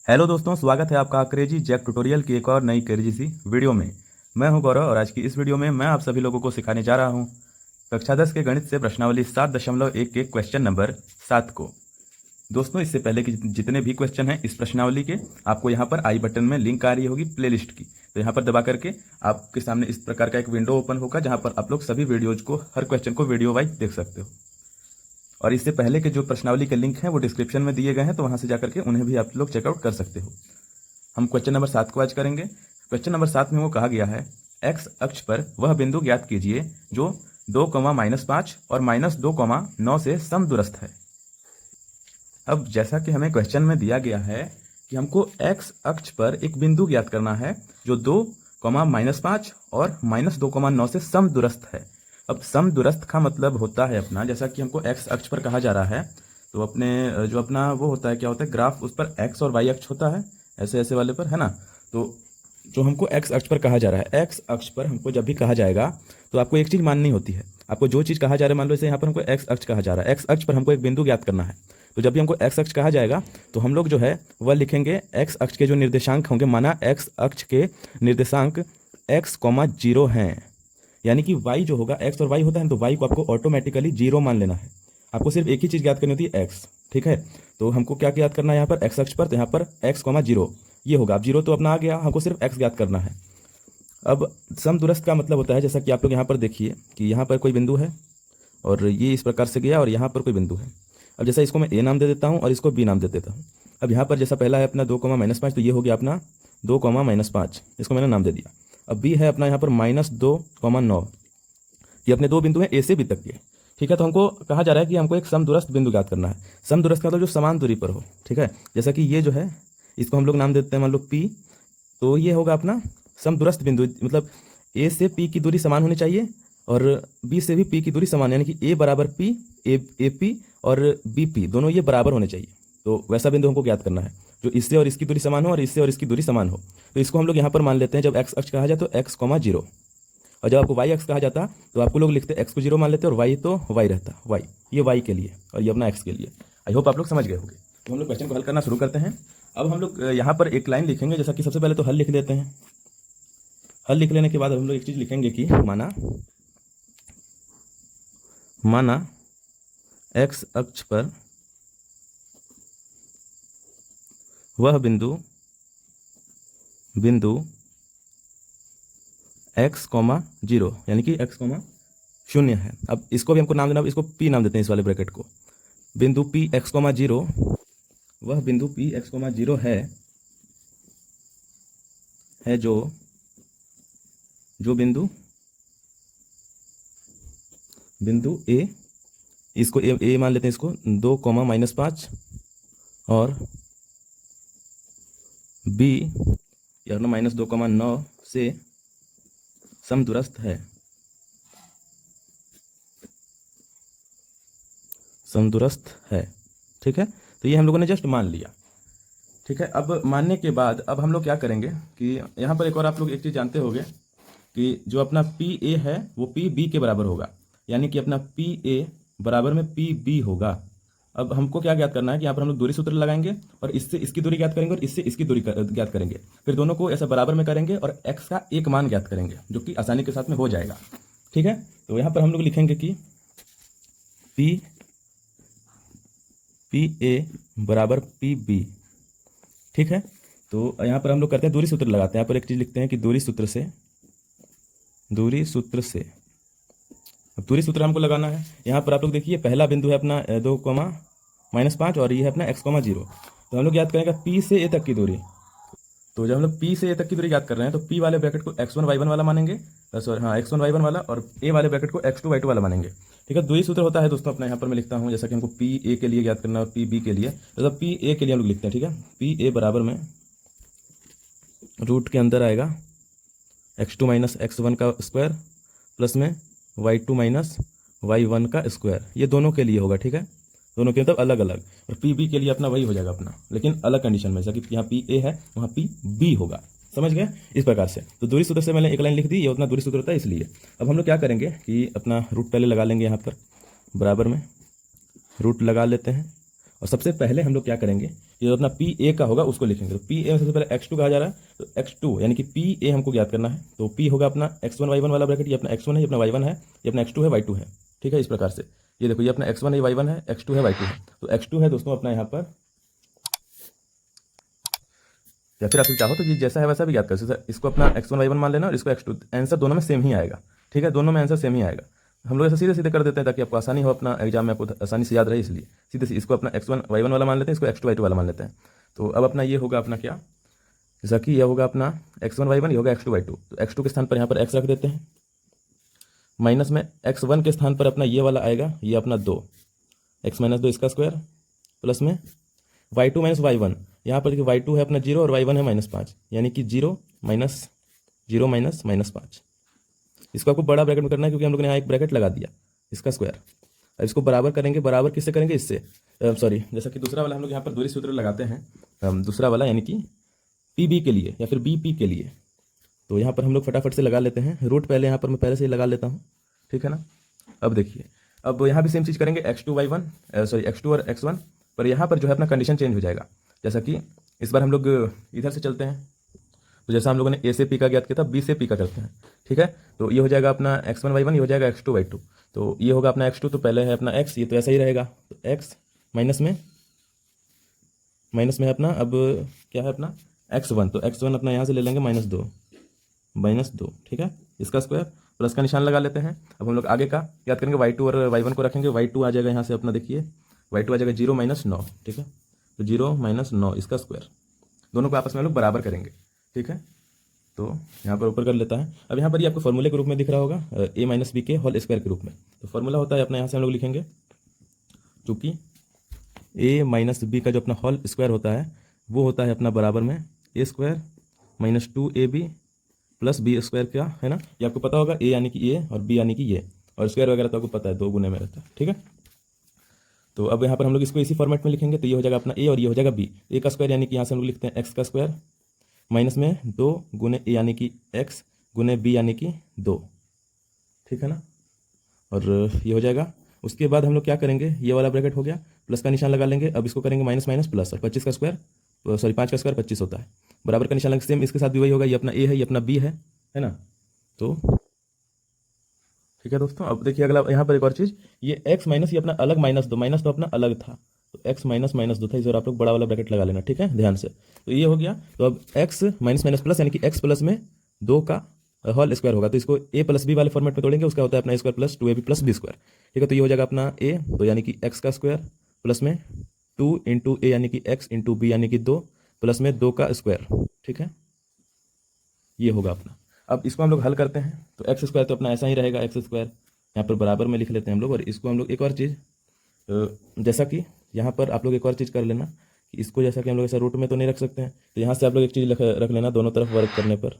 Hello दोस्तों, स्वागत है आपका क्रेजी जैक ट्यूटोरियल की एक और नई क्रेजी सी वीडियो में। मैं हूं गौरव और आज की इस वीडियो में मैं आप सभी लोगों को सिखाने जा रहा हूं कक्षा 10 के गणित से प्रश्नावली 7.1 के क्वेश्चन नंबर 7 को। दोस्तों, इससे पहले कि जितने भी क्वेश्चन हैं इस प्रश्नावली के, आपको यहाँ पर आई बटन में लिंक आ रही होगी प्लेलिस्ट की, तो यहाँ पर दबा करके आपके सामने इस प्रकार का एक विंडो ओपन होगा जहाँ पर आप लोग सभी वीडियोज को, हर क्वेश्चन को वीडियो वाइज देख सकते हो। और इससे पहले के जो प्रश्नावली के लिंक हैं वो डिस्क्रिप्शन में दिए गए हैं, तो वहाँ से जाकर के उन्हें भी आप लोग चेकआउट कर सकते हो। हम क्वेश्चन नंबर 7 को आज करेंगे। क्वेश्चन नंबर 7 में वो कहा गया है, एक्स अक्ष पर वह बिंदु ज्ञात कीजिए जो 2, -5 और -2, 9 से समदूरस्थ है। अब जैसा कि हमें क्वेश्चन में दिया गया है कि हमको एक्स अक्ष पर एक बिंदु ज्ञात करना है जो 2, -5 और -2, 9 से समदूरस्थ है। अब समदूरस्थ का मतलब होता है अपना, जैसा कि हमको एक्स अक्ष पर कहा जा रहा है, तो अपने जो अपना वो होता है, क्या होता है, ग्राफ, उस पर एक्स और वाई अक्ष होता है, ऐसे ऐसे वाले पर, है ना। तो जो हमको एक्स अक्ष पर कहा जा रहा है, एक्स अक्ष पर हमको जब भी कहा जाएगा तो आपको एक चीज़ माननी होती है। आपको जो चीज़ कहा जा रहा है, मान लो जैसे यहाँ पर हमको एक्स अक्ष कहा जा रहा है, एक्स अक्ष पर हमको एक बिंदु ज्ञात करना है, तो जब भी हमको एक्स अक्ष कहा जाएगा तो हम लोग जो है वह लिखेंगे एक्स अक्ष के जो निर्देशांक होंगे, माना एक्स अक्ष के निर्देशांक x, 0 हैं, यानी कि y जो होगा, एक्स और y होता है तो y को आपको ऑटोमेटिकली 0 मान लेना है। आपको सिर्फ एक ही चीज़ ज्ञात करनी होती है, x, ठीक है। तो हमको क्या ज्ञात करना है यहाँ पर एक्स अक्ष पर, तो यहाँ पर x, 0 ये होगा। अब 0 तो अपना आ गया, हमको सिर्फ x ज्ञात करना है। अब समदूरस्थ का मतलब होता है, जैसा कि आप लोग यहाँ पर देखिए कि यहाँ पर कोई बिंदु है और ये इस प्रकार से गया और यहाँ पर कोई बिंदु है। अब जैसा इसको मैं a नाम दे देता हूँ और इसको b नाम दे देता हूँ। अब यहाँ पर जैसा पहला है अपना 2, -5, तो ये हो गया अपना 2, -5, इसको मैंने नाम दे दिया। अब b है अपना यहाँ पर -2, 9, ये अपने दो बिंदु हैं a से b तक के, ठीक है। तो हमको कहा जा रहा है कि हमको एक समदूरस्थ बिंदु ज्ञात करना है। समदूरस्थ का मतलब जो समान दूरी पर हो, ठीक है। जैसा कि ये जो है इसको हम लोग नाम देते हैं मान लो p, तो ये होगा अपना समदूरस्थ बिंदु, मतलब a से p की दूरी समान होनी चाहिए और b से भी p की दूरी समान, यानी कि a बराबर p, a p और b p दोनों ये बराबर होने चाहिए। तो वैसा बिंदु हमको ज्ञात करना है जो इससे और इसकी दूरी समान हो और इससे और इसकी दूरी समान हो। तो इसको हम लोग यहाँ पर मान लेते हैं, जब x अक्ष कहा जाए तो x, 0, और जब आपको y अक्ष कहा जाता तो आपको लोग लिखते x को 0 मान लेते और y तो y रहता, y, ये y के लिए और ये अपना x के लिए। आई होप आप लोग समझ गए होंगे। तो हम लोग क्वेश्चन को हल करना शुरू करते हैं। अब हम लोग यहाँ पर एक लाइन लिखेंगे, जैसा कि सबसे पहले तो हल लिख लेते हैं। हल लिख लेने के बाद हम लोग एक चीज़ लिखेंगे कि माना x अक्ष पर वह बिंदु x, 0, यानी कि x, 0 है। अब इसको भी हमको नाम देना, इसको p नाम देते हैं, इस वाले ब्रैकेट को। बिंदु p x, 0, वह बिंदु p x, 0 है जो बिंदु a, इसको a मान लेते हैं, इसको 2, -5 और b या -2, 9 से समदूरस्थ है। ठीक है। तो ये हम लोगों ने जस्ट मान लिया, ठीक है। अब मानने के बाद अब हम लोग क्या करेंगे कि यहाँ पर एक और आप लोग एक चीज़ जानते होंगे कि जो अपना पी ए है वो पी बी के बराबर होगा, यानी कि अपना पी ए बराबर में पी बी होगा। अब हमको क्या ज्ञात करना है कि यहाँ पर हम लोग दूरी सूत्र लगाएंगे और इससे इसकी दूरी ज्ञात करेंगे और इससे इसकी दूरी ज्ञात करेंगे, फिर दोनों को ऐसा बराबर में करेंगे और x का एक मान ज्ञात करेंगे, जो कि आसानी के साथ में हो जाएगा, ठीक है। तो यहाँ पर हम लोग लिखेंगे कि पी ए बराबर पी बी, ठीक है। तो यहाँ पर हम लोग करते हैं दूरी सूत्र लगाते हैं। यहाँ पर एक चीज़ लिखते हैं कि दूरी सूत्र से अब दूरी सूत्र हमको लगाना है। यहाँ पर आप लोग देखिए पहला बिंदु है अपना 2, -5 और ये है अपना x, 0। तो हम लोग याद करेंगे p से a तक की दूरी। तो जब हम लोग p से a तक की दूरी याद कर रहे हैं तो p वाले ब्रैकेट को x1 y1 वाला मानेंगे, सॉरी हाँ x1 y1 वाला, और a वाले ब्रैकेट को x2 y2 वाला मानेंगे, ठीक है। दूरी सूत्र होता है दोस्तों अपना, यहाँ पर मैं लिखता हूँ, जैसा कि हमको p a के लिए याद करना है और p b के लिए, तो p a के लिए हम लोग लिखते हैं, ठीक है। p a बराबर में रूट के अंदर आएगा x2 - x1 का स्क्वायर प्लस में y2 - y1 का स्क्वायर, ये दोनों के लिए होगा, ठीक है। दोनों के मतलब अलग अलग, और पी बी के लिए अपना वही हो जाएगा अपना, लेकिन अलग कंडीशन में, जैसा कि यहाँ पी ए है वहाँ पी बी होगा, समझ गए इस प्रकार से। तो दूरी सूत्र से मैंने एक लाइन लिख दी, ये उतना दूरी सूत्र होता है इसलिए। अब हम लोग क्या करेंगे कि अपना रूट पहले लगा लेंगे, यहाँ पर बराबर में रूट लगा लेते हैं और सबसे पहले हम लोग क्या करेंगे, ये जो अपना पी ए का होगा उसको लिखेंगे। तो पी ए में सबसे पहले x2 कहा जा रहा है, तो x2 यानी कि पी ए हमको ज्ञात करना है। तो पी होगा अपना x1 y1 वाला ब्रैकेट, ये अपना x1 है, ये अपना y1 है, ये अपना x2 है, y2 है। ठीक है, इस प्रकार से ये देखो, ये अपना x1 है, y1 है, x2 है, y2 है। तो x2 है दोस्तों अपना यहाँ पर, या फिर आप चाहो तो ये जैसा है वैसा भी याद कर सकते, इसको अपना x1 y1 मान लेना और इसको x2, आंसर दोनों में सेम ही आएगा। ठीक है, दोनों में आंसर सेम ही आएगा। हम लोग ऐसा सीधे सीधे कर देते हैं ताकि आपको आसानी हो, अपना एग्जाम में आपको आसानी से याद रहे, इसलिए सीधे सीधे इसको अपना x1 y1 वाला मान लेते हैं, इसको x2 y2 वाला मान लेते हैं। तो अब अपना ये होगा अपना क्या, जैसा कि यह होगा अपना x1 y1, ये होगा x2 y2। तो x2 के स्थान पर यहाँ पर x रख देते हैं, माइनस में x1 के स्थान पर अपना ये वाला आएगा, ये अपना 2 x - 2 इसका स्क्वायर, प्लस में y2 - y1, यहाँ पर देखिए y2 है अपना 0 और y1 है -5, यानी कि 0 माइनस 0 माइनस -5। इसको आपको बड़ा ब्रैकेट में करना है क्योंकि हम लोग ने यहाँ एक ब्रैकेट लगा दिया, इसका स्क्वायर। अब इसको बराबर करेंगे, बराबर किससे करेंगे, इससे, सॉरी, जैसा कि दूसरा वाला हम लोग यहाँ पर दूरी सूत्र लगाते हैं, दूसरा वाला यानी कि पी बी के लिए या फिर बी पी के लिए। तो यहाँ पर हम लोग फटाफट से लगा लेते हैं, रूट पहले यहाँ पर मैं पहले से ही लगा लेता हूँ। ठीक है ना, अब देखिए, अब यहाँ भी सेम चीज़ करेंगे, x2 y1, सॉरी x2 और x1, पर यहाँ पर जो है अपना कंडीशन चेंज हो जाएगा। जैसा कि इस बार हम लोग इधर से चलते हैं, तो जैसा हम लोगों ने ए से पी का ज्ञात किया था, बी से पी का करते हैं। ठीक है, तो ये हो जाएगा अपना x1 y1, ये हो जाएगा x2 y2। तो ये होगा अपना x2, तो पहले है अपना x, ये तो ऐसा ही रहेगा, तो x माइनस में है अपना, अब क्या है अपना x1, तो x1 अपना यहाँ से ले लेंगे -2। ठीक है, इसका स्क्वायर, प्लस का निशान लगा लेते हैं। अब हम लोग आगे का याद करेंगे, y2 और y1 को रखेंगे, y2 आ जाएगा यहाँ से अपना, देखिए y2 आ जाएगा 0 - 9। ठीक है, तो 0 - 9 इसका स्क्वायर, दोनों को आपस में हम लोग बराबर करेंगे। ठीक है, तो यहाँ पर ऊपर कर लेता है। अब यहाँ पर ये आपको फॉर्मूले के रूप में दिख रहा होगा, a - b के होल स्क्वायर के रूप में। तो फॉर्मूला होता है अपना, यहाँ से हम लोग लिखेंगे, चूँकि a - b का जो अपना होल स्क्वायर होता है वो होता है अपना बराबर में a square - 2ab plus B square, क्या है ना, ये आपको पता होगा, a यानी कि a और b यानी कि ये, और स्क्वायर वगैरह तो आपको पता है 2 गुने में रहता है। ठीक है, तो अब यहाँ पर हम लोग इसको इसी फॉर्मेट में लिखेंगे, तो ये हो जाएगा अपना a और ये हो जाएगा b। a का स्क्वायर यानी कि यहाँ से हम लोग लिखते हैं x का स्क्वायर, माइनस में 2 गुने a यानी कि x गुने b यानी कि 2। ठीक है ना, और ये हो जाएगा। उसके बाद हम लोग क्या करेंगे, ये वाला ब्रैकेट हो गया, प्लस का निशान लगा लेंगे। अब इसको करेंगे माइनस माइनस प्लस, और 25 का स्क्वायर, सॉरी 5 का स्क्वायर 25 होता है, बराबर का निशान लगे। सेम इसके साथ भी वही होगा, ये अपना a है, ये अपना b है ना। तो ठीक है दोस्तों, अब देखिए अगला यहाँ पर एक और चीज़, ये x माइनस, ये अपना अलग -2 अपना अलग था, तो x माइनस -2 था, इस बार आप लोग बड़ा वाला ब्रैकेट लगा लेना। ठीक है, ध्यान से। तो ये हो गया, तो अब x माइनस प्लस यानी कि x प्लस में 2 का होल स्क्वायर होगा, तो इसको a प्लस बी वाले फॉर्मेट में तोड़ेंगे, उसका होता है अपना a square plus 2ab plus B square. ठीक है, तो ये हो जाएगा अपना a, तो यानी कि x का स्क्वायर प्लस में 2 इंटू a यानी कि x इंटू b यानी कि 2 प्लस में 2 का स्क्वायर। ठीक है, ये होगा अपना। अब इसको हम लोग हल करते हैं, तो एक्स स्क्वायर तो अपना ऐसा ही रहेगा, एक्स स्क्वायर यहाँ पर बराबर में लिख लेते हैं हम लोग। और इसको हम लोग एक और चीज़, जैसा कि यहाँ पर आप लोग एक और चीज़ कर लेना कि इसको जैसा कि हम लोग ऐसा रूट में तो नहीं रख सकते हैं, तो यहाँ से आप लोग एक चीज़ रख लेना, दोनों तरफ वर्ग करने पर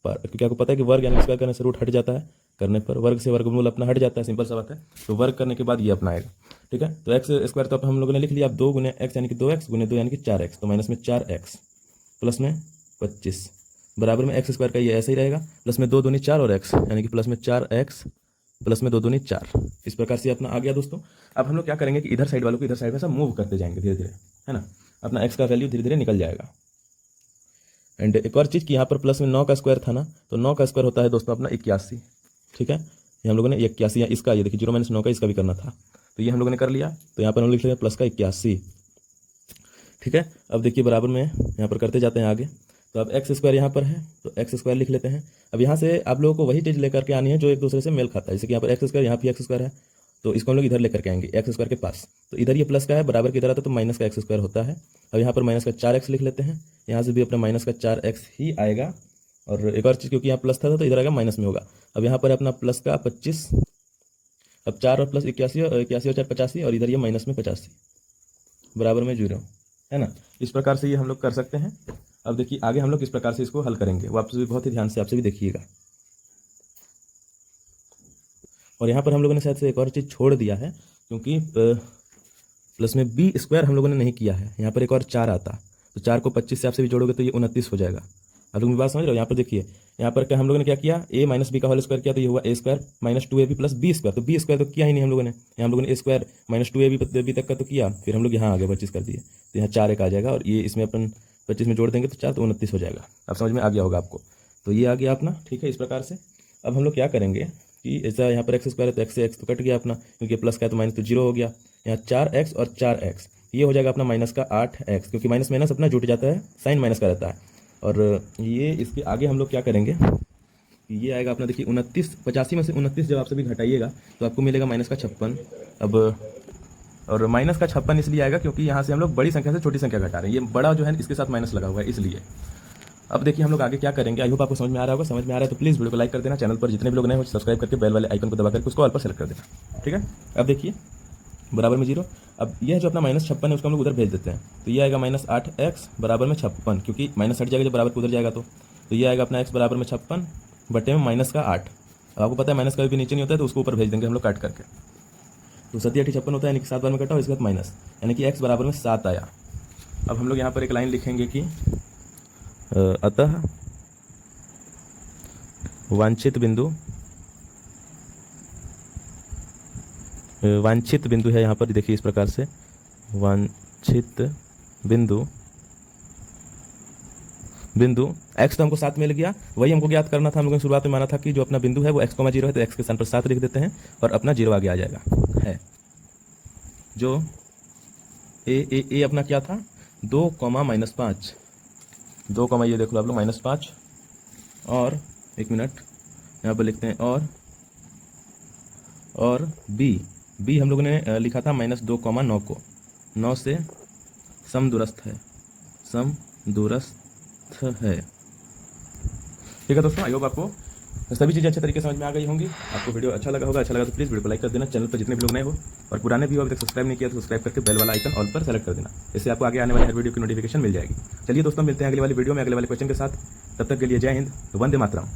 क्योंकि आपको पता है कि वर्ग यानी स्क्वायर करने से रूट हट जाता है, करने पर वर्ग से वर्गमूल अपना हट जाता है, सिंपल सा बात है। तो वर्ग करने के बाद ये अपना आएगा। ठीक है, तो एक्स स्क्वायर तो हम लोगों ने लिख लिया। अब 2 गुने एक्स यानी कि 2x गुने 2 यानी कि 4x, तो माइनस में 4x प्लस में 25 बराबर में एक्स स्क्वायर का ये ऐसे ही रहेगा, प्लस में 2 दूनी 4 और x यानी कि प्लस में 4x प्लस में 2 दूनी 4। इस प्रकार से अपना आ गया दोस्तों। अब हम लोग क्या करेंगे कि इधर साइड वालों को इधर साइड में सब मूव करते जाएंगे धीरे धीरे, है ना, अपना x का वैल्यू धीरे धीरे निकल जाएगा। एंड एक और चीज़ कि यहाँ पर प्लस में 9 का स्क्वायर था ना, तो 9 का स्क्वायर होता है दोस्तों अपना 81। ठीक है, ये हम लोगों ने 81 या इसका, ये देखिए 0 - 9 का इसका भी करना था, तो ये हम लोगों ने कर लिया। तो यहाँ पर हम लिख लेंगे प्लस का 81। ठीक है, अब देखिए बराबर में यहाँ पर करते जाते हैं आगे। तो अब एक्स स्क्वायर यहाँ पर है, तो एक्स स्क्वायर लिख लेते हैं। अब यहाँ से आप लोगों को वही चीज़ लेकर के आनी है जो एक दूसरे से मेल खाता है, जैसे कि यहाँ पर एक्स स्क्वायर, यहाँ भी एक्स स्क्वायर है, तो इसको हम लोग इधर लेकर के आएंगे एक्स स्क्वायर के पास। तो इधर ये प्लस का है, बराबर की इधर आता है, तो माइनस का एक्स स्क्वायर होता है। अब यहाँ पर माइनस का 4x लिख लेते हैं, यहाँ से भी अपना माइनस का 4x ही आएगा। और एक और चीज़, क्योंकि यहाँ प्लस था तो इधर आएगा माइनस में होगा। अब यहाँ पर अपना प्लस का 25, अब 4 और प्लस 81 और 4 85, और इधर ये माइनस में 85 बराबर में 0, है ना। इस प्रकार से ये हम लोग कर सकते हैं। अब देखिए आगे हम लोग किस प्रकार से इसको हल करेंगे, वो आपसे भी बहुत ही ध्यान से आपसे भी देखिएगा। और यहाँ पर हम लोगों ने शायद से एक और चीज़ छोड़ दिया है, क्योंकि प्लस में बी स्क्वायर हम लोगों ने नहीं किया है। यहाँ पर एक और 4 आता, तो 4 को 25 से आपसे भी जोड़ोगे तो ये 29 हो जाएगा। आप लोग मेरी बात समझ रहे हो। यहाँ पर देखिए यहाँ पर क्या हम लोगों ने क्या किया, a माइनस बी का होल स्क्वायर किया तो ये हुआ a square minus 2ab plus B square. तो बी स्क्वायर तो किया ही नहीं हम लोगों ने, यहाँ हम लोगों ने a स्क्वायर माइनस 2ab तक का तो किया, फिर हम लोग यहाँ आगे 25 कर दिए, तो यहाँ 4 एक आ जाएगा और ये इसमें अपन 25 में जोड़ देंगे तो 4 तो 29 हो जाएगा। अब समझ में आ गया होगा आपको। तो ये आ गया अपना, ठीक है। इस प्रकार से अब हम लोग क्या करेंगे कि ऐसा यहाँ पर एक्स स्क्वायर है तो एक्स से एक्स तो कट गया अपना, क्योंकि प्लस का है तो माइनस तो 0 हो गया। यहाँ 4x और 4x ये हो जाएगा अपना माइनस का 8x, क्योंकि माइनस माइनस अपना जुट जाता है, साइन माइनस का रहता है। और ये इसके आगे हम लोग क्या करेंगे, ये आएगा अपना देखिए 29, 85 में से 29 जब आप सभी घटाइएगा तो आपको मिलेगा माइनस का 56। अब और माइनस का 56 इसलिए आएगा क्योंकि यहाँ से हम लोग बड़ी संख्या से छोटी संख्या घटा रहे हैं, ये बड़ा जो है इसके साथ माइनस लगा हुआ है इसलिए। अब देखिए हम लोग आगे क्या करेंगे, आई होप आपको समझ में आ रहा होगा। समझ में आ रहा है तो प्लीज़ वीडियो को लाइक कर देना, चैनल पर जितने भी लोग नए हो सब्सक्राइब करके बेल वाले आइकन को दबा करके उसको ऑल पर सेलेक्ट कर देना, ठीक है। अब देखिए बराबर में 0, अब यह जो अपना माइनस 56 है उसको हम लोग उधर भेज देते हैं, तो ये आएगा माइनस 8x बराबर में 56, क्योंकि माइनस हट जाएगा जब बराबर को उधर जाएगा तो ये आएगा अपना x बराबर में 56 बटे में माइनस का 8। अब आपको पता है माइनस का भी नीचे नहीं होता है तो उसको ऊपर भेज देंगे हम लोग काट करके, तो 7 8 56 होता है, यानी कि 7 बार में कटा और इसके बाद माइनस, यानी कि x बराबर में 7 आया। अब हम लोग यहाँ पर एक लाइन लिखेंगे कि अतः वांछित बिंदु है, यहाँ पर देखिए इस प्रकार से वांछित बिंदु x तो हमको 7 मिल गया, वही हमको ज्ञात करना था। हम लोगों ने शुरुआत में माना था कि जो अपना बिंदु है वो x, 0 है तो x के स्थान पर 7 लिख देते हैं और अपना 0 आगे आ जाएगा है। जो ए अपना क्या था 2, -5, 2, ये देख लो आप लोग -5 और एक मिनट यहाँ पर लिखते हैं और बी हम लोगों ने लिखा था -2, 9 को 9 से समदूरस्थ है, ठीक है दोस्तों। आई होप आपको सभी चीज़ें अच्छे तरीके से समझ में आ गई होंगी। आपको वीडियो अच्छा लगा होगा, अच्छा लगा तो प्लीज़ वीडियो को लाइक कर देना, चैनल पर जितने भी लोग नए हो और पुराने भी हो अभी तक सब्सक्राइब नहीं किया तो सब्सक्राइब करके बेल वाला आइकन ऑल पर सेलेक्ट कर देना, इससे आपको आगे आने वाली हर वीडियो की नोटिफिकेशन मिल जाएगी। चलिए दोस्तों मिलते हैं अगली वाली वीडियो में अगले वाले क्वेश्चन के साथ, तब तक के लिए जय हिंद, वंदे मातरम।